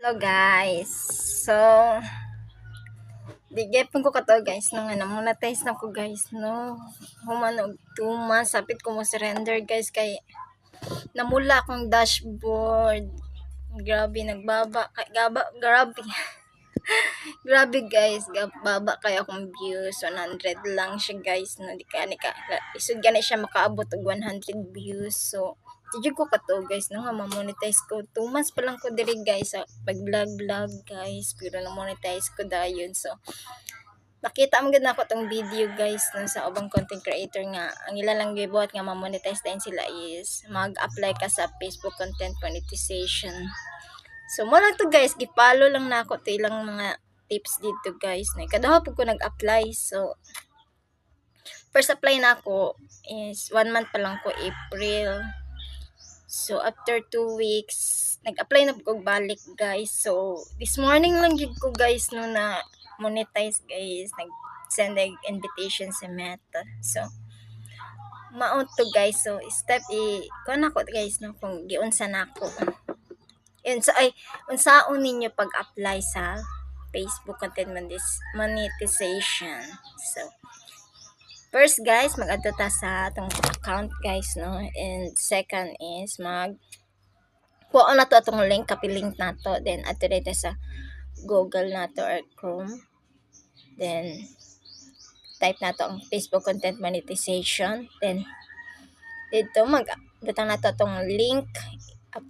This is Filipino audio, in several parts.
Hello guys. So, digepon ko kato guys no nga monetize na ko guys no. Humanog 2 months sapit ko mo surrender guys kay namula akong dashboard. Grabe nagbaba grabe. Grabe guys, baba kay akong views 100 lang siya guys no di ka isud gani siya makaabot og 100 views. So Tidyo ko kato guys no nga ma-monetize ko 2 months pa lang ko diri guys sa pag-vlog guys pero na-monetize ko dayon. So nakita mo gud nako tong video guys no, sa ubang content creator nga ang ila lang gibuhat nga ma-monetize din sila is mag-apply ka sa Facebook content monetization. So mo lang to guys, gipalo lang nako to ilang mga tips dito guys na kadaha pud ko nag-apply. So first apply na ako is 1 month pa lang ko, April. So after 2 weeks nag-apply na ko balik guys. So this morning lang gid ko guys no na monetize guys, nag-send invitation sa Meta. So mount to guys. So step kuan ako guys no kung giunsa nako. Yun so ay unsaon ninyo pag-apply sa Facebook content monetization. So first guys, mag-add ta sa atong account guys no. And second is kuha na to atong link, copy link na to. Then add dito sa Google na to or Chrome. Then type na to ang Facebook content monetization. Then dito butang na to atong link.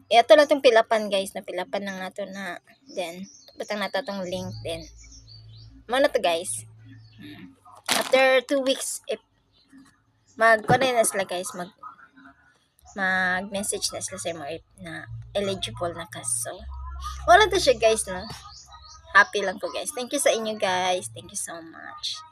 Ito lang tong pilapan guys, na pilapan lang nato na. Then butang na to atong link. Then mo na to guys. After 2 weeks, if mag-connect na sila guys, mag-message na sila sa mo if na eligible na ka. So, wala to siya guys, no? Happy lang ko guys. Thank you sa inyo guys. Thank you so much.